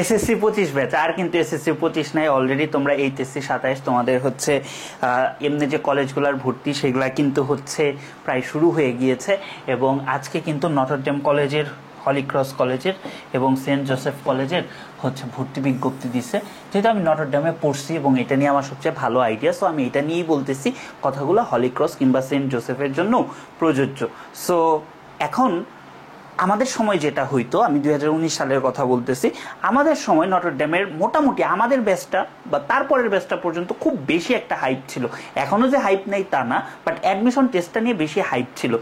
SSC 25 batch, আর কিন্তু SSC 25 নাই, already তোমরা এইচএসসি 27 তোমাদের হচ্ছে এমনি যে কলেজগুলোর ভর্তি সেগুলা কিন্তু হচ্ছে প্রায় শুরু হয়ে গিয়েছে। এবং আজকে কিন্তু নটরডেম কলেজের, হলি ক্রস কলেজের এবং সেন্ট জোসেফ কলেজের হচ্ছে ভর্তি বিজ্ঞপ্তি দিছে। যেহেতু আমি নটরডেমে পড়ছি এবং এটা নিয়ে আমার সবচেয়ে ভালো আইডিয়া, সো আমি এটা নিয়েই বলতেছি কথাগুলো হলি ক্রস কিংবা সেন্ট জোসেফের জন্য প্রযোজ্য। সো এখন আমাদের সময় যেটা হইতো, আমি 2019 সালের কথা বলতেছি, আমাদের সময় নটরডেমের মোটামুটি আমাদের ব্যাচটা বা তারপরের ব্যাচটা পর্যন্ত খুব বেশি একটা হাইপ ছিল। এখনও যে হাইপ নেই তা না, বাট অ্যাডমিশন টেস্টটা নিয়ে বেশি হাইপ ছিল।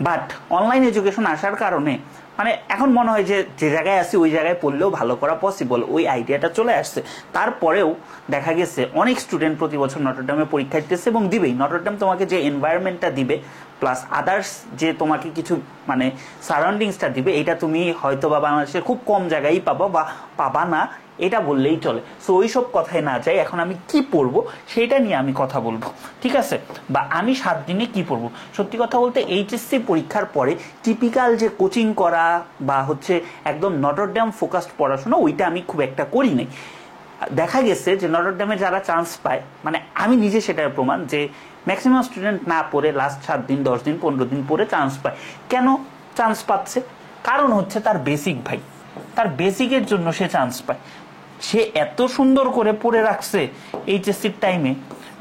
বাট অনলাইন এডুকেশন আসার কারণে মানে এখন মনে হয় যে যে জায়গায় আছি ওই জায়গায় পড়লেও ভালো করা পসিবল, ওই আইডিয়াটা চলে আসছে। তারপরেও দেখা গেছে অনেক স্টুডেন্ট প্রতি বছর নটরডেমে পরীক্ষা দিতেছে এবং দিবেই। নটরডেম তোমাকে যে এনভায়রনমেন্টটা দিবে প্লাস আদার্স যে তোমাকে কিছু মানে সারাউন্ডিংসটা দিবে, এটা তুমি হয়তো বা বাংলাদেশের খুব কম জায়গায় পাবো বা পাবা না, এটা বললেই চলে। সো ওই সব কথায় না যাই, এখন আমি কি পড়বো সেইটা নিয়ে আমি কথা বলবো, ঠিক আছে? বা আমি 7 দিনে কি পড়বো। সত্যি কথা বলতে এইচএসসি পরীক্ষার পরে টিপিক্যাল যে কোচিং করা বা হচ্ছে একদম নটরডেম ফোকাসড পড়াশোনা, ওইটা আমি খুব একটা করি নাই। দেখা গেছে যে নটরডেমে যারা চান্স পায়, মানে আমি নিজে সেটার প্রমাণ যে ম্যাক্সিমাম স্টুডেন্ট না পড়ে লাস্ট 7 দিন 10 দিন 15 দিন পরে চান্স পায়। কেন চান্স পাচ্ছে? কারণ হচ্ছে তার বেসিক, ভাই, তার বেসিকের জন্য সে চান্স পায়। সে এত সুন্দর করে পড়ে রাখছে এইচএসসির টাইমে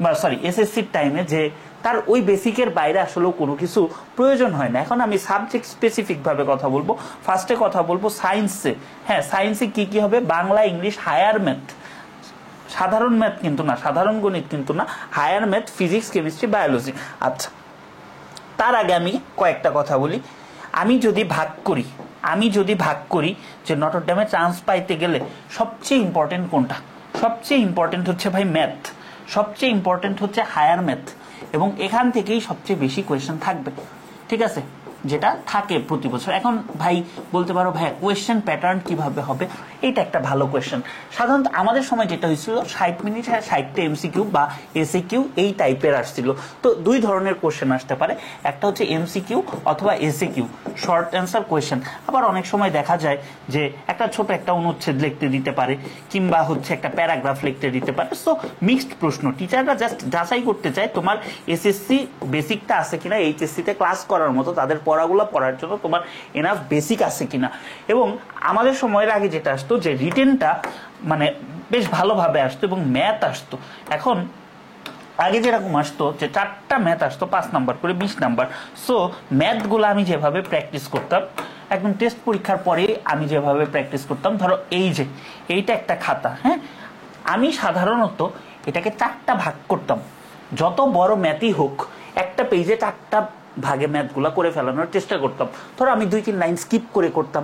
বা সরি এসএসসির টাইমে যে তার ওই বেসিকের বাইরে আসলে কোনো কিছু প্রয়োজন হয় না। এখন আমি সাবজেক্ট স্পেসিফিক ভাবে কথা বলবো। ফার্স্টে কথা বলবো সায়েন্সে। হ্যাঁ, সায়েন্সে কি কি হবে? বাংলা, ইংলিশ, হায়ার ম্যাথ, সাধারণ ম্যাথ কিন্তু না, সাধারণ গণিত কিন্তু না, higher math, physics, chemistry, biology. আচ্ছা, তার আগে আমি কয়েকটা কথা বলি। আমি যদি ভাগ করি যে নটরডেমে চান্স পাইতে গেলে সবচেয়ে ইম্পর্টেন্ট কোনটা? সবচেয়ে ইম্পর্টেন্ট হচ্ছে ভাই ম্যাথ, সবচেয়ে ইম্পর্টেন্ট হচ্ছে হায়ার ম্যাথ, এবং এখান থেকেই সবচেয়ে বেশি কোয়েশ্চেন থাকবে, ঠিক আছে? যেটা থাকে প্রতি বছর। এখন ভাই বলতে পারো ভাই কোয়েশ্চেন প্যাটার্ন কিভাবে হবে, এটা একটা ভালো কোয়েশ্চেন। সাধারণত আমাদের সময় যেটা হয়েছিল 60 মিনিট 60টা এমসিকিউ বা এসএকিউ এই টাইপের আসছিল। তো দুই ধরনের কোয়েশ্চেন আসতে পারে, একটা হচ্ছে এমসিকিউ অথবা এসএকিউ, শর্ট অ্যান্সার কোয়েশ্চেন। আবার অনেক সময় দেখা যায় যে একটা ছোট একটা অনুচ্ছেদ লিখতে দিতে পারে কিংবা হচ্ছে একটা প্যারাগ্রাফ লিখতে দিতে পারে। সো মিক্সড প্রশ্ন, টিচাররা জাস্ট যাচাই করতে চায় তোমার এসএসসি বেসিকটা আছে কিনা, এইচএসসিতে ক্লাস করার মতো তাদের পড়াগুলো পড়ার জন্য তোমার এনাফ বেসিক আছে কিনা। এবং আমাদের সময়ের আগে যেটা আসতো যে রিটেনটা মানে বেশ ভালোভাবে আসতো এবং ম্যাথ আসতো। এখন আগে যেরকম আসতো যে 4টা ম্যাথ আসতো 5 নাম্বার করে 20 নাম্বার। সো ম্যাথগুলো আমি যেভাবে প্র্যাকটিস করতাম একদম টেস্ট পরীক্ষার পরে আমি যেভাবে প্র্যাকটিস করতাম, ধরো এই যে এইটা একটা খাতা, হ্যাঁ, আমি সাধারণত এটাকে 4টা ভাগ করতাম। যত বড় ম্যাথই হোক একটা পেজে 4টা ভাগে ম্যাথগুলো করে ফেলানোর চেষ্টা করতাম। ধরো আমি 2-3 লাইন স্কিপ করে করতাম,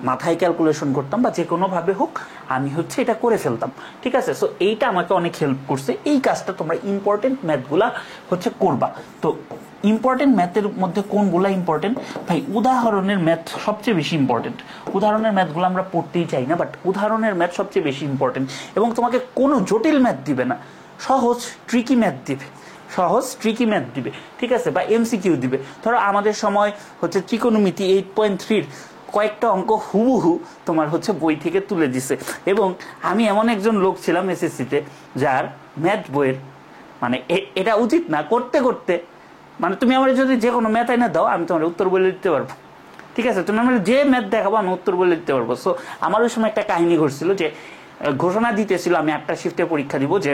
মাথায় ক্যালকুলেশন করতাম বা যে কোনোভাবে হোক আমি হচ্ছে এটা করে ফেলতাম, ঠিক আছে? সো এইটা আমাকে অনেক হেল্প করছে। এই কাজটা তোমরা ইম্পর্টেন্ট ম্যাথগুলা হচ্ছে করবা। তো ইম্পর্টেন্ট ম্যাথের মধ্যে কোনগুলা ইম্পর্টেন্ট? ভাই উদাহরণের ম্যাথ সবচেয়ে বেশি ইম্পর্টেন্ট। উদাহরণের ম্যাথগুলো আমরা পড়তেই চাই না, বাট উদাহরণের ম্যাথ সবচেয়ে বেশি ইম্পর্টেন্ট। এবং তোমাকে কোনো জটিল ম্যাথ দিবে না, সহজ ট্রিকি ম্যাথ দিবে, ঠিক আছে? বা এমসিকিউ দিবে। ধরো আমাদের সময় হচ্ছে ত্রিকোণমিতি 8.3 কয়েকটা অঙ্ক হুবহু তোমার হচ্ছে বই থেকে তুলে দিছে। এবং আমি এমন একজন লোক ছিলাম এসএসসিতে যার ম্যাথ বইয়ের মানে এটা উচিত না, করতে করতে মানে তুমি আমার যদি যে কোনো ম্যাথ এনে দাও আমি তোমার উত্তর বলে দিতে পারবো, ঠিক আছে? তুমি আমার যে ম্যাথ দেখাবো আমি উত্তর বলে দিতে পারবো। সো আমার ওই সময় একটা কাহিনী ঘটছিল যে ঘোষণা দিতেছিল আমি 8টা শিফটে পরীক্ষা দিব, যে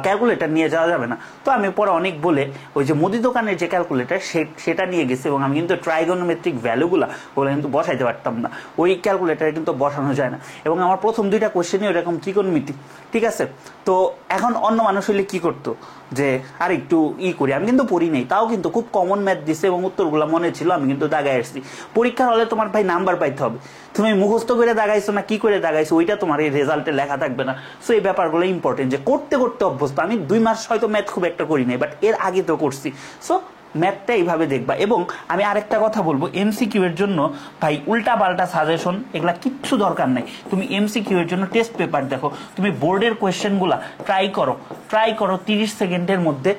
ক্যালকুলেটর নিয়ে যাওয়া যাবে না। তো আমি পরে অনেক বলে ওই যে মুদি দোকানের যে ক্যালকুলেটর সেটা নিয়ে গেছি, এবং আমি কিন্তু ট্রাইগোনোমেট্রিক ভ্যালুগুলো ওগুলো কিন্তু বসাইতে পারতাম না, ওই ক্যালকুলেটারে কিন্তু বসানো যায় না। এবং আমার প্রথম 2টা কোশ্চেনই ওরকম ত্রিকোণমিতি, ঠিক আছে? তো এখন অন্য মানুষ হলে কি করতো যে আর একটু করি, আমি কিন্তু পড়ি নাই, তাও কিন্তু খুব কমন ম্যাথ দিছে এবং উত্তরগুলো মনে ছিল, আমি কিন্তু দাগাই আসছি। পরীক্ষার হলে তোমার ভাই নাম্বার পাইতে হবে, তুমি মুখস্থ করে দাগাইছো না কি করে দাগাইছো ওইটা তোমার এই রেজাল্টে লেখা থাকবে না। সো এই ব্যাপারগুলো ইম্পর্টেন্ট, যে করতে করতে অভ্যস্ত। আমি 2 মাস হয়তো ম্যাথ খুব একটা করি নাই, বাট এর আগে তো করছি। সো ম্যাথটা এইভাবে দেখবা। এবং আমি আরেকটা কথা বলবো, এমসিকিউ এর জন্য ভাই উল্টা পাল্টা সাজেশন এগুলা কিচ্ছু দরকার নাই। তুমি এমসিকিউ এর জন্য টেস্ট পেপার দেখো, তুমি বোর্ডের কোয়েশ্চেনগুলা ট্রাই করো 30 সেকেন্ডের মধ্যে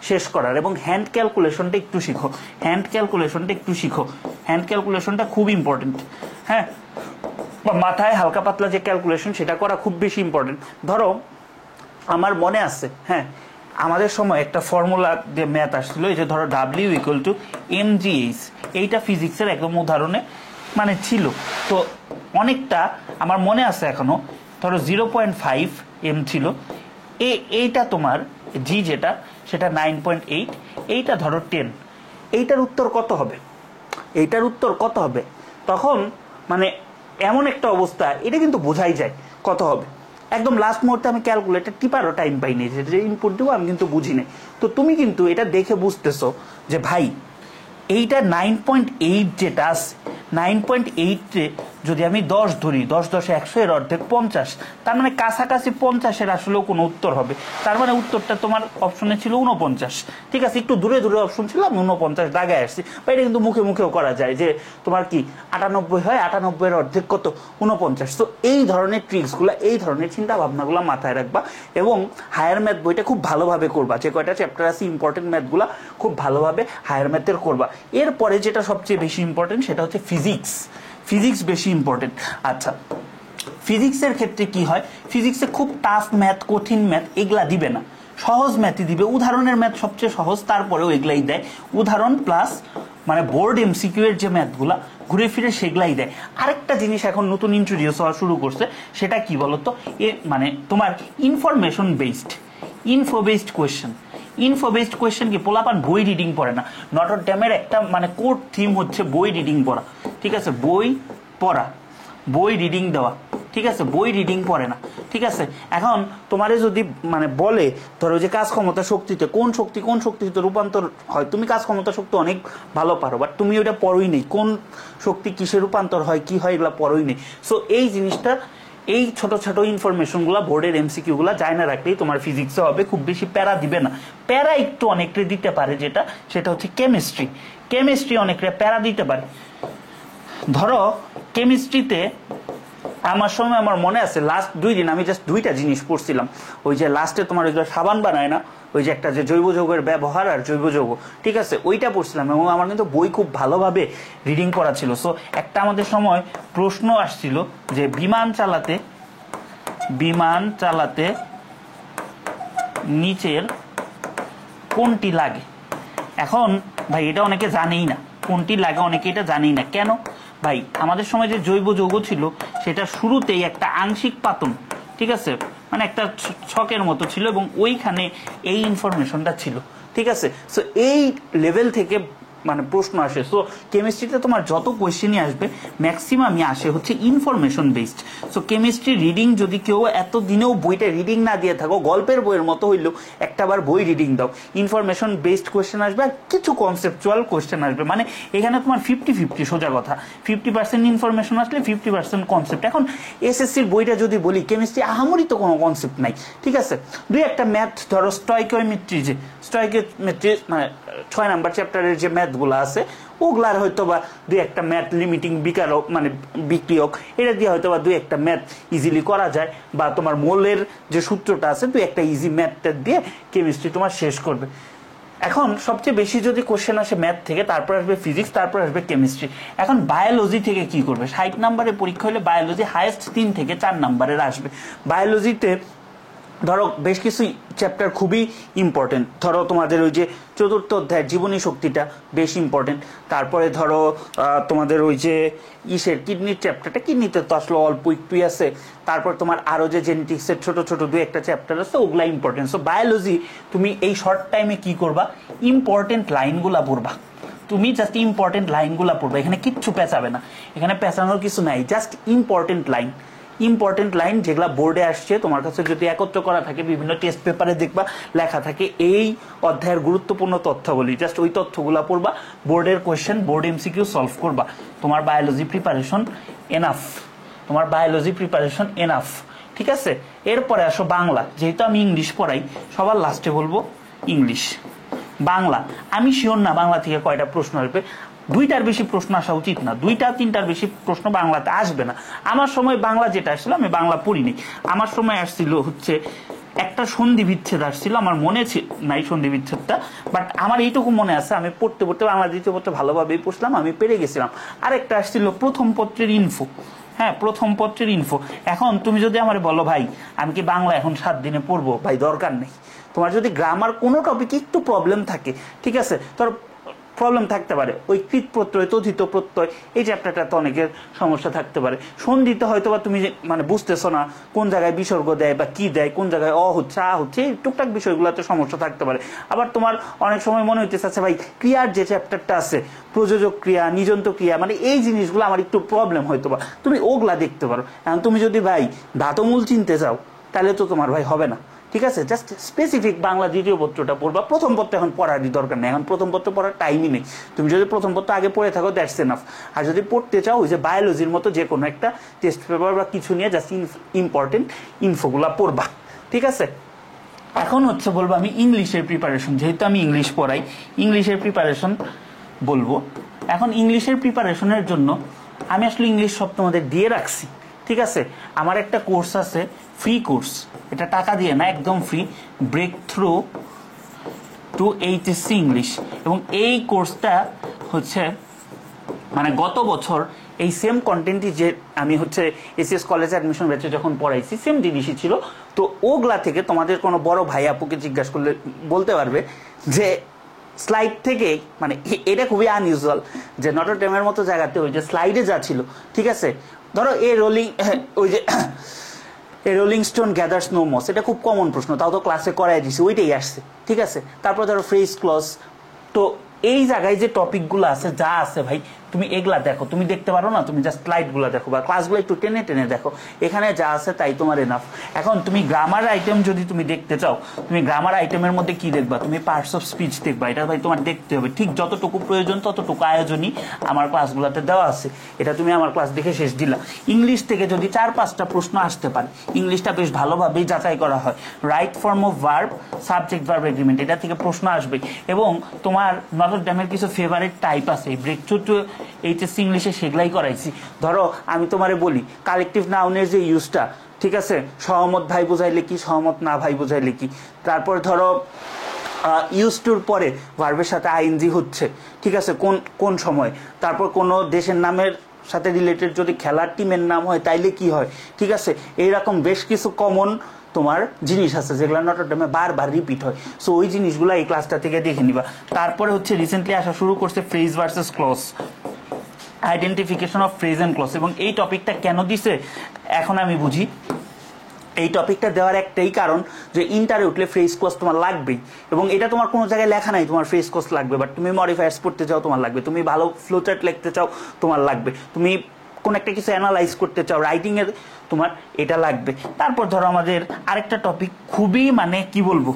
শেষ করার। এবং হ্যান্ড ক্যালকুলেশনটা একটু শিখো, হ্যান্ড ক্যালকুলেশনটা খুব ইম্পর্টেন্ট, হ্যাঁ। বা মাথায় হালকা পাতলা যে ক্যালকুলেশন সেটা করা খুব বেশি ইম্পর্টেন্ট। ধরো আমার মনে আছে, হ্যাঁ, আমাদের সময় একটা ফর্মুলা যে ম্যাথ আসছিল, এই যে ধরো ডাব্লিউ ইকুয়াল টু mgh, এইটা ফিজিক্সের একদম উদাহরণে মানে ছিল। তো অনেকটা আমার মনে আছে এখনো, ধরো 0.5 m ছিল, এইটা তোমার জি যেটা সেটা 9.8, এইটা ধরো 10, এইটার উত্তর কত হবে? এইটার উত্তর কত হবে? তখন মানে এমন একটা অবস্থা, এটা কিন্তু বোঝাই যায় কত হবে। একদম লাস্ট মুহূর্তে আমি ক্যালকুলেটর টিপারও টাইম পাইনি, যে ইনপুট দেবো আমি কিন্তু বুঝি নাই। তো তুমি কিন্তু এটা দেখে বুঝতেছো যে ভাই এইটা 9.8 যেটা আছে, 9.8-এ যদি আমি 10 ধরি, 10 10 100, এর অর্ধেক 50, তার মানে কাছাকাছি 50-এর আসলেও কোনো উত্তর হবে। তার মানে উত্তরটা তোমার অপশনে ছিল 49, ঠিক আছে, একটু দূরে দূরে অপশন ছিল, আমি 49 দাগায় আসছি। বা এটা কিন্তু মুখে মুখেও করা যায় যে তোমার কি 98 হয়, 98-এর অর্ধেক কত? 49। তো এই ধরনের ট্রিক্সগুলো, এই ধরনের চিন্তা ভাবনাগুলো মাথায় রাখবা এবং হায়ার ম্যাথ বইটা খুব ভালোভাবে করবা। যে কয়টা চ্যাপ্টার আছে ইম্পর্টেন্ট ম্যাথগুলো খুব ভালোভাবে হায়ার ম্যাথের করবা। এরপরে যেটা সবচেয়ে বেশি ইম্পর্টেন্ট সেটা হচ্ছে ফিজিক্স। ফিজিক্স বেশি ইম্পর্টেন্ট। আচ্ছা, ফিজিক্সের ক্ষেত্রে কি হয়, ফিজিক্সে খুব টাফ ম্যাথ, কঠিন ম্যাথ এগুলা দিবে না, সহজ ম্যাথই দিবে। উদাহরণের ম্যাথ সবচেয়ে সহজ, তারপরেও এগুলাই দেয়। উদাহরণ প্লাস মানে বোর্ড এমসিকিউ এর যে ম্যাথগুলা ঘুরে ফিরে সেগুলাই দেয়। আরেকটা জিনিস এখন নতুন ইন্ট্রোডিউস হওয়া শুরু করছে, সেটা কি বলতো, মানে তোমার information based, info based question. Info based question কি, পোলাপান বই রিডিং পড়ে না। নটর ডেমের একটা মানে কোর থিম হচ্ছে বই রিডিং পড়া, ঠিক আছে, বই পড়া, বই রিডিং দেওয়া, ঠিক আছে, বই রিডিং পড়ে না, ঠিক আছে। এখন তোমারে যদি মানে বলে ধরো যে কাজ ক্ষমতা শক্তিতে কোন শক্তিতে রূপান্তর হয়, তুমি কাজ ক্ষমতা শক্তি অনেক ভালো পারো, বাট তুমি ওইটা পড়োই নেই, কোন শক্তি কিসে রূপান্তর হয়, কি হয়, এগুলো পড়োই নেই। সো এই জিনিসটা, এই ছোট ছোট ইনফরমেশনগুলো বোর্ডের এমসিকিউগুলো যায় না রাখলেই তোমার ফিজিক্সে হবে, খুব বেশি প্যারা দিবে না। প্যারা একটু অনেকটা দিতে পারে, সেটা হচ্ছে কেমিস্ট্রি। কেমিস্ট্রি অনেকটা প্যারা দিতে পারে। ধরো কেমিস্ট্রিতে আমার সময় আমার মনে আছে লাস্ট 2 দিন আমি জাস্ট 2টা জিনিস পড়ছিলাম। ওই যে লাস্টে তোমার ওই যে সাবান বানায় না, ওই যে একটা যে জৈব যৌগের ব্যবহার আর জৈব যৌগ, ঠিক আছে, ওইটা পড়ছিলাম এবং আমার কিন্তু বই খুব ভালোভাবে রিডিং করা ছিল। সো একটা আমাদের সময় প্রশ্ন আসছিল যে বিমান চালাতে নিচের কোনটি লাগে। এখন ভাই এটা অনেকে জানেই না, কোনটি লাগে অনেকে এটা জানেই না। কেন ভাই, আমাদের সময় যে জৈব যৌগ ছিল সেটা শুরুতেই একটা আংশিক পাতন, ঠিক আছে, মানে একটা ছকের মতো ছিল এবং ওইখানে এই ইনফরমেশনটা ছিল, ঠিক আছে। সো এই লেভেল থেকে মানে প্রশ্ন আসে। সো কেমিস্ট্রিতে তোমার যত কোয়েশ্চেনই আসবে ম্যাক্সিমামই আসে হচ্ছে information based. So chemistry reading যদি কেউ এত দিনেও বইটা রিডিং না দিয়ে থাকো, গল্পের বইয়ের মতো হইলেও একটাবার বই রিডিং দাও, ইনফরমেশন বেসড কোয়েশ্চেন আসবে আর কিছু কনসেপচুয়াল কোয়েশ্চেন আসবে। মানে এখানে তোমার 50-50 সোজা কথা, 50% ইনফরমেশন আসলে 50% কনসেপ্ট। এখন এসএসসির বইটা যদি বলি, কেমিস্ট্রি আহামরি তো কোনো কনসেপ্ট নাই, ঠিক আছে, দুই একটা ম্যাথ ধরো স্টয়কিওমেট্রি, যে স্টয়কিওমেট্রি মানে 6 নাম্বার চ্যাপ্টারের যে ম্যাথগুলো আছে ওগুলার হয়তো বা দুই একটা ম্যাথ, লিমিটিং বিকারক মানে বিক্রিয়ক, এটা দিয়ে হয়তো বা দুই একটা ম্যাথ ইজিলি করা যায়। বা তোমার মোলের যে সূত্রটা আছে, দুই একটা ইজি ম্যাথটা দিয়ে কেমিস্ট্রি তোমার শেষ করবে। এখন সবচেয়ে বেশি যদি কোশ্চেন আসে ম্যাথ থেকে, তারপর আসবে ফিজিক্স, তারপর আসবে কেমিস্ট্রি। এখন বায়োলজি থেকে কি করবে? 60 নম্বরের পরীক্ষা হলে বায়োলজি হাইয়েস্ট 3 থেকে 4 নম্বরের আসবে। বায়োলজিতে ধরো বেশ কিছু চ্যাপ্টার খুবই ইম্পর্টেন্ট। ধরো তোমাদের ওই যে 4র্থ অধ্যায়ের জীবনী শক্তিটা বেশ ইম্পর্টেন্ট। তারপরে ধরো তোমাদের ওই যে কিডনির চ্যাপ্টারটা, কিডনিতে তো আসলে অল্প একটুই আছে। তারপর তোমার আরো যে জেনেটিক্সের ছোট ছোট 2-একটা চ্যাপ্টার আছে, ওগুলা ইম্পর্টেন্ট। সো বায়োলজি তুমি এই শর্ট টাইমে কি করবা, ইম্পর্টেন্ট লাইনগুলা পড়বা। তুমি জাস্ট ইম্পর্টেন্ট লাইনগুলা পড়বা, এখানে কিচ্ছু পেঁচাবে না, এখানে পেঁচানোর কিছু নাই, জাস্ট ইম্পর্টেন্ট লাইন যেগুলা বোর্ডে আসছে তোমার কাছে যদি একত্র করা থাকে, বিভিন্ন টেস্ট পেপারে দেখবা লেখা থাকে এই অধ্যায়ের গুরুত্বপূর্ণ তথ্যগুলি, জাস্ট ওই তথ্যগুলা পড়বা, বোর্ডের কোয়েশ্চেন, বোর্ড এমসিকিউ সলভ করবা। তোমার বায়োলজি প্রিপারেশন এনাফ, ঠিক আছে। এরপরে আসো বাংলা, যেহেতু আমি ইংলিশ পড়াই, সবার লাস্টে বলবো ইংলিশ। বাংলা আমি শিওর না বাংলা থেকে কয়টা প্রশ্ন আসবে, 2টার বেশি প্রশ্ন আসা উচিত না, 2-3টার বেশি প্রশ্ন বাংলাতে আসবে না। আমার সময় বাংলা যেটা আসছিল, আমি বাংলা পড়িনি, আমার সময় আসছিল হচ্ছে একটা সন্ধি বিচ্ছেদ আসছিল, আমার মনে নাই সন্ধি বিচ্ছেদটা, বাট আমার এইটুকু মনে আছে আমি পড়তে বাংলা দ্বিতীয় পত্র ভালোভাবেই পড়ছিলাম, আমি পেরে গেছিলাম। আরেকটা আসছিল প্রথম পত্রের ইনফো, হ্যাঁ, প্রথম পত্রের ইনফো। এখন তুমি যদি আমার বলো ভাই আমি কি বাংলা এখন 7 দিনে পড়বো, ভাই দরকার নেই। তোমার যদি গ্রামার কোনো টপিকে একটু প্রবলেম থাকে, ঠিক আছে, তোর প্রবলেম থাকতে পারে, ওই কৃত প্রত্যয় তথিত প্রত্যয় এই চ্যাপ্টারটাতে অনেকের সমস্যা থাকতে পারে। সন্ধিতে হয়তো বা তুমি মানে বুঝতেছো না কোন জায়গায় বিসর্গ দেয় বা কি দেয়, কোন জায়গায় হচ্ছে হচ্ছে, এই টুকটাক বিষয়গুলোতে সমস্যা থাকতে পারে। আবার তোমার অনেক সময় মনে হইতেছে আচ্ছা ভাই ক্রিয়ার যে চ্যাপ্টারটা আছে, প্রযোজক ক্রিয়া, নিজন্ত ক্রিয়া, মানে এই জিনিসগুলো আমার একটু প্রবলেম হয়তো বা, তুমি ওগুলা দেখতে পারো। এখন তুমি যদি ভাই ধাতুমূল চিনতে চাও তাহলে তো তোমার ভাই হবে না, ঠিক আছে। জাস্ট স্পেসিফিক বাংলা দ্বিতীয় পত্রটা পড়বা, প্রথম পত্র এখন পড়ারই দরকার নেই, এখন প্রথম পত্র পড়ার টাইমই নেই। তুমি যদি প্রথম পত্র আগে পড়ে থাকো দ্যাটস এনাফ। আর যদি পড়তে চাও ওই যে বায়োলজির মতো যে কোনো একটা টেস্ট পেপার বা কিছু নিয়ে জাস্ট ইম্পর্টেন্ট ইনফোগুলা পড়বা, ঠিক আছে। এখন হচ্ছে বলবো আমি ইংলিশের প্রিপারেশন, যেহেতু আমি ইংলিশ পড়াই, ইংলিশের প্রিপারেশন বলবো। এখন ইংলিশের প্রিপারেশনের জন্য আমি আসলে ইংলিশ সব তোমাদের দিয়ে রাখছি, ঠিক আছে। আমার একটা কোর্স আছে, ফ্রি কোর্স, এটা টাকা দিয়ে না, একদম free, break through to HSC English. এবং এই কোর্সটা হচ্ছে মানে গত বছর এই সেম কন্টেন্টই যে আমি হচ্ছে এসএস কলেজ অ্যাডমিশন ব্যাচে যখন পড়াইছি সেম জিনিসই ছিল। তো ওগুলা থেকে তোমাদের কোনো বড় ভাই আপুকে জিজ্ঞাসা করলে বলতে পারবে যে স্লাইড থেকে, মানে এটা খুবই আনইউজুয়াল যে নটর ডেমের মতো জায়গাতে ওই যে স্লাইডে যা ছিল, ঠিক আছে, ধরো এ রোলিং, ওই যে a rolling stone gathers no moss, এটা খুব কমন প্রশ্ন, তাও তো ক্লাসে করাই দিছি, ওইটাই আসছে, ঠিক আছে। তারপর ধরো ফ্রেজ ক্লজ, তো এই জায়গায় যে টপিকগুলো আছে যা আছে ভাই তুমি এগুলা দেখো, তুমি দেখতে পারো না, তুমি জাস্ট স্লাইডগুলো দেখো বা ক্লাসগুলো একটু টেনে টেনে দেখো, এখানে যা আছে তাই তোমার এনাফ। এখন তুমি গ্রামার আইটেম যদি তুমি দেখতে চাও, তুমি গ্রামার আইটেমের মধ্যে কি দেখবা, তুমি পার্টস অফ স্পিচ দেখবা, এটা ভাই তোমার দেখতে হবে, ঠিক যতটুকু প্রয়োজন ততটুকু আয়োজনই আমার ক্লাসগুলোতে দেওয়া আছে, এটা তুমি আমার ক্লাস দেখে শেষ দিলা। ইংলিশ থেকে যদি 4-5টা প্রশ্ন আসতে পারে, ইংলিশটা বেশ ভালোভাবেই যাচাই করা হয়, right form of verb, subject verb agreement, এটা থেকে প্রশ্ন আসবে। এবং তোমার নটর ডেমের কিছু ফেভারিট টাইপ আছে, ব্রেক থ্রু টু এইচএসসি ইংলিশে সেগুলাই করাইছি। ধরো আমি তোমারে বলি কালেকটিভ নাউনের যে ইউজটা, ঠিক আছে, সহমত ভাই বোঝাইলে কি, সহমত না ভাই বোঝাইলে কি। তারপর ধরো ইউজ টুর পরে ভার্বের সাথে আইএনজি হচ্ছে, ঠিক আছে, কোন কোন সময়। তারপর কোনো দেশের নামের সাথে রিলেটেড যদি খেলার টিমের নাম হয় তাইলে কি হয়, ঠিক আছে। এইরকম বেশ কিছু কমন তোমার জিনিস আছে যেগুলো নটর ডেমে বারবার রিপিট হয়, সো ওই জিনিসগুলো এই ক্লাসটা থেকে দেখে নিবা। তারপরে হচ্ছে রিসেন্টলি আসা শুরু করছে phrase versus clause, identification of phrase and clause. এবং এই টপিকটা কেন দিছে এখন আমি বুঝি, এই টপিকটা দেওয়ার একটাই কারণ যে ইন্টারে উঠলে ফ্রেজ ক্লজ তোমার লাগবেই, এবং এটা তোমার কোনো জায়গায় লেখা নাই তোমার ফ্রেজ ক্লজ লাগবে, বাট তুমি মডিফায়ার্স পড়তে চাও তোমার লাগবে, তুমি ভালো ফ্লোচার্ট লিখতে চাও তোমার লাগবে, তুমি কোন একটা কিছু অ্যানালাইজ করতে চাও রাইটিং এর তোমার এটা লাগবে। তারপর ধরো আমাদের আরেকটা টপিক খুবই মানে কি বলবো,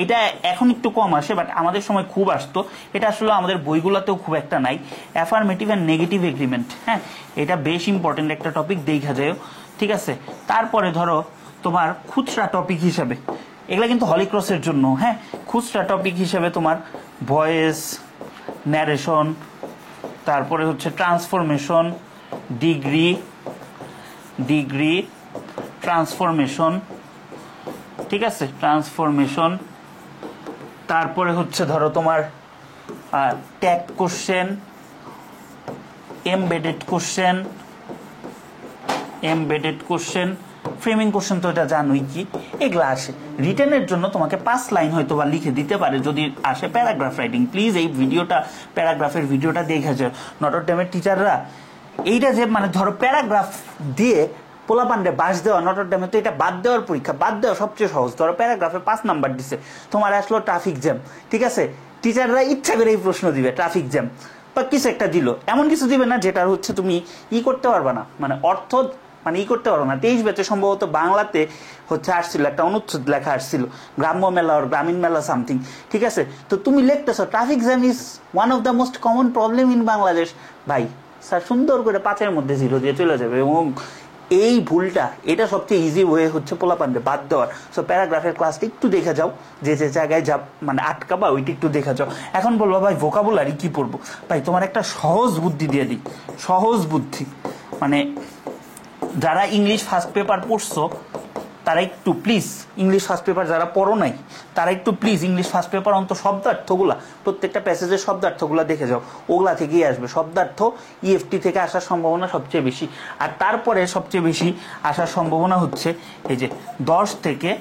এটা এখন একটু কম আসে বাট আমাদের সময় খুব আসতো, এটা আসলে আমাদের বইগুলোতেও খুব একটা নাই, অ্যাফার্মেটিভ অ্যান্ড নেগেটিভ এগ্রিমেন্ট। হ্যাঁ, এটা বেশ ইম্পর্টেন্ট একটা টপিক, দেখা যায়, ঠিক আছে। তারপরে ধরো তোমার খুচরা টপিক হিসাবে, এগুলা কিন্তু হলিক্রসের জন্য, হ্যাঁ, খুচরা টপিক হিসাবে তোমার ভয়েস, ন্যারেশন, তারপরে হচ্ছে ট্রান্সফরমেশন, ডিগ্রি ট্রান্সফরমেশন, ঠিক আছে, ট্রান্সফরমেশন। তারপরে হচ্ছে ধরো তোমার tag question, embedded question, framing question, তো এটা জানোই কি, এগুলা আসে। রিটেনের জন্য তোমাকে 5 লাইন হয়তো বা লিখে দিতে পারে যদি আসে প্যারাগ্রাফ রাইটিং। প্লিজ এই ভিডিওটা, প্যারাগ্রাফের ভিডিওটা দেখা যায়, নটর ডেমের টিচাররা এইটা যে মানে ধরো প্যারাগ্রাফ দিয়ে পোলাপান্ডে বাস দেওয়া, নটর ডেমে তো এটা বাদ দেওয়ার পরীক্ষা, বাদ দেওয়া সবচেয়ে সহজ। ধরো প্যারাগ্রাফে 5 নাম্বার দিছে, তোমার আসলো ট্রাফিক জ্যাম, ঠিক আছে, টিচাররা ইচ্ছা করে এই প্রশ্ন দিবে ট্রাফিক জ্যাম বা কিছু একটা দিল, এমন কিছু দিবে না যেটার হচ্ছে তুমি করতে পারবা না, মানে অর্থ মানে করতে পারো না। 23 ব্যাচে সম্ভবত বাংলাতে হচ্ছে আসছিল একটা অনুচ্ছেদ লেখা আসছিল, গ্রাম্য মেলা আর গ্রামীণ মেলা সামথিং, ঠিক আছে। তো তুমি লিখতেছো traffic jam is one of the most common problem in Bangladesh, ভাই স্যার সুন্দর করে 5-এর মধ্যে 0 দিয়ে চলে যাবে। এবং এই ভুলটা, এটা সবচেয়ে ইজি ওয়ে হচ্ছে পোলাপান্ডে বাদ দেওয়ার। সো প্যারাগ্রাফের ক্লাসটা একটু দেখে যাও, যে যে জায়গায় যা মানে আটকাবা ওইটা একটু দেখে যাও। এখন বলবো ভাই ভোকাবুলারি কি পড়বো, ভাই তোমার একটা সহজ বুদ্ধি দিয়ে দিই, সহজ বুদ্ধি, মানে যারা ইংলিশ ফার্স্ট পেপার পড়ছো তারা একটু প্লিজ ইংলিশ ফার্স্ট পেপার যারা পড়ো নাই তারা একটু প্লিজ ইংলিশ ফার্স্ট পেপার অন্ত শব্দার্থগুলা প্রত্যেকটা প্যাসেজের শব্দার্থগুলা দেখে যাও, ওগুলা থেকেই আসবে শব্দার্থ। ইএফটি থেকে আসার সম্ভাবনা সবচেয়ে বেশি। আর তারপরে সবচেয়ে বেশি আসার সম্ভাবনা হচ্ছে এই যে 10 থেকে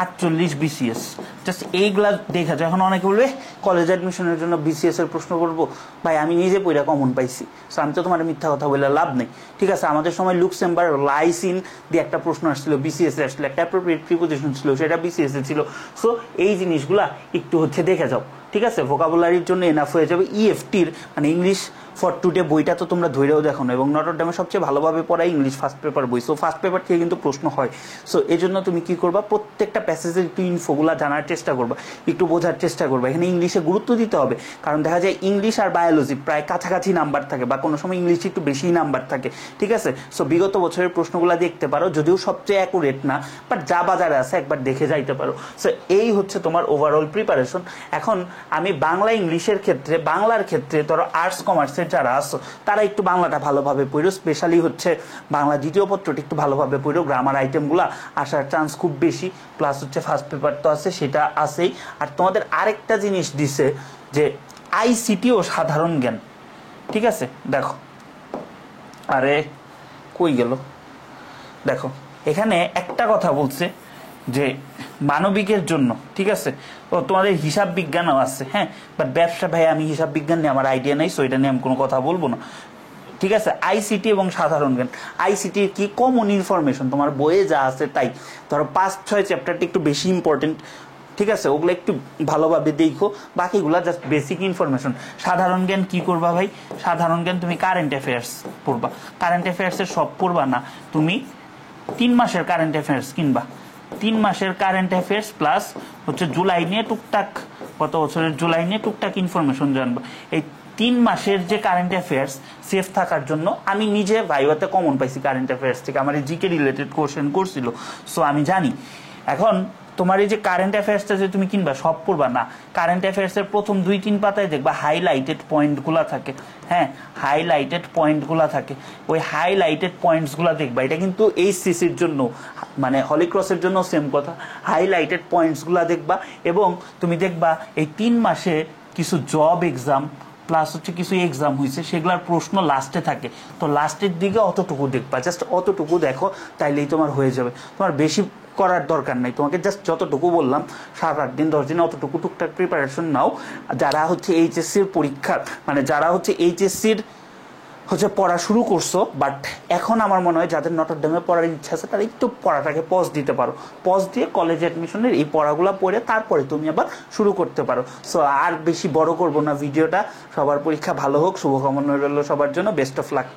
48 বিসিএস, জাস্ট এইগুলা দেখা যায়। এখন অনেকে বলবে কলেজ অ্যাডমিশনের জন্য বিসিএস এর প্রশ্ন করবো, ভাই আমি নিজে পড়া কমন পাইছি, সো আমি তো তোমার মিথ্যা কথা বলে লাভ নেই। ঠিক আছে, আমাদের সময় লুক্সেমবার্গ লাইসিন দিয়ে একটা প্রশ্ন আসছিল, বিসিএস এ আসছিল, একটা অ্যাপ্রোপ্রিয়েট প্রিপোজিশন ছিল, সেটা বিসিএস এ ছিল। সো এই জিনিসগুলা একটু দেখে যাও, ঠিক আছে, ভোকাবুলারির জন্য এনাফ হয়ে যাবে। ইএফটির মানে ইংলিশ ফর টুডে বইটা তো তোমরা ধৈরেও দেখো না, এবং নটর ডেমে সবচেয়ে ভালোভাবে পড়াই ইংলিশ ফার্স্ট পেপার বই। সো ফার্স্ট পেপার থেকে কিন্তু প্রশ্ন হয়। সো এই জন্য তুমি কি করবা, প্রত্যেকটা প্যাসেজের একটু ইনফোগুলা জানার চেষ্টা করবা, একটু বোঝার চেষ্টা করবা। এখানে ইংলিশে গুরুত্ব দিতে হবে, কারণ দেখা যায় ইংলিশ আর বায়োলজি প্রায় কাছাকাছি নাম্বার থাকে, বা কোনো সময় ইংলিশে একটু বেশি নাম্বার থাকে। ঠিক আছে, সো বিগত বছরের প্রশ্নগুলো দেখতে পারো, যদিও সবচেয়ে অ্যাকুরেট না, বাট যা বাজারে আছে একবার দেখে যাইতে পারো। সো এই হচ্ছে তোমার ওভারঅল প্রিপারেশন। এখন আমি বাংলা ইংলিশের ক্ষেত্রে, বাংলার ক্ষেত্রে ধরো আর্টস কমার্সের যারা আসো তারা একটু বাংলাটা ভালোভাবে পড়ো, স্পেশালি হচ্ছে বাংলা দ্বিতীয় পত্রটি একটু ভালোভাবে পড়ো, গ্রামার আইটেমগুলো আসার চান্স খুব বেশি। প্লাস হচ্ছে ফার্স্ট পেপার তো আছে, সেটা আছেই। আর তোমাদের আরেকটা জিনিস দিছে যে আইসিটি ও সাধারণ জ্ঞান। ঠিক আছে, দেখো, আরে কই গেল, দেখো এখানে একটা কথা বলছে যে মানবিকের জন্য, ঠিক আছে, ও তোমাদের হিসাব বিজ্ঞানও আছে, হ্যাঁ, বাট ব্যবসা ভাই আমি হিসাব বিজ্ঞান নিয়ে আমার আইডিয়া নেই, সো এটা নিয়ে আমি কোনো কথা বলবো না। ঠিক আছে, আইসিটি এবং সাধারণ জ্ঞান। আইসিটি কি, কমন ইনফরমেশন, তোমার বইয়ে যা আছে তাই। ধরো 5-6 চ্যাপ্টারটা একটু বেশি ইম্পর্টেন্ট, ঠিক আছে, ওগুলো একটু ভালোভাবে দেখো, বাকিগুলা জাস্ট বেসিক ইনফরমেশন। সাধারণ জ্ঞান কি করবা ভাই, সাধারণ জ্ঞান তুমি কারেন্ট অ্যাফেয়ার্স পড়বা। কারেন্ট অ্যাফেয়ার্সের সব পড়বা না, তুমি 3 মাসের কারেন্ট অ্যাফেয়ার্স কিনবা। 3 মাসের কারেন্ট অ্যাফেয়ার্স প্লাস হচ্ছে জুলাই নিয়ে টুকটাক, গত বছরের জুলাই নিয়ে টুকটাক ইনফরমেশন জানবা। এই 3 মাসের যে কারেন্ট অ্যাফেয়ার্স সেফ থাকার জন্য, আমি নিজে ভাইভাতে কমন পাইছি কারেন্ট অ্যাফেয়ার্স থেকে, আমার এই জিকে রিলেটেড কোশ্চেন করছিল, সো আমি জানি। এখন তোমার এই যে কারেন্ট অ্যাফেয়ার্সটা যে তুমি কিনবা সব পড়বা না, কারেন্ট অ্যাফেয়ার্সের প্রথম 2-3 পাতায় দেখবা হাইলাইটেড পয়েন্টগুলো থাকে, হ্যাঁ, হাইলাইটেড পয়েন্টগুলো থাকে, ওই হাইলাইটেড পয়েন্টসগুলো দেখবা। এটা কিন্তু এইচসিসির জন্য, মানে হলিক্রসের জন্য সেম কথা, হাইলাইটেড পয়েন্টসগুলো দেখবা। এবং তুমি দেখবা এই 3 মাসে কিছু জব এক্সাম প্লাস হচ্ছে কিছু এক্সাম হয়েছে, সেগুলোর প্রশ্ন লাস্টে থাকে, তো লাস্টের দিকে অতটুকু দেখবা, জাস্ট অতটুকু দেখো, তাইলেই তোমার হয়ে যাবে। তোমার বেশি করার দরকার নাই, তোমাকে জাস্ট যতটুকু বললাম 7-8 দিন 10 দিন অতটুকু টুকটাক প্রিপারেশন নাও। যারা হচ্ছে এইচএসসির পরীক্ষার, মানে যারা হচ্ছে এইচএসসির হচ্ছে পড়া শুরু করছো, বাট এখন আমার মনে হয় যাদের নটর ডেমে পড়ার ইচ্ছা আছে তারা একটু পড়াটাকে পজ দিতে পারো, পজ দিয়ে কলেজ অ্যাডমিশনের এই পড়াগুলো পড়ে তারপরে তুমি আবার শুরু করতে পারো। সো আর বেশি বড় করবো না ভিডিওটা, সবার পরীক্ষা ভালো হোক, শুভকামনা রইল সবার জন্য, বেস্ট অফ লাক।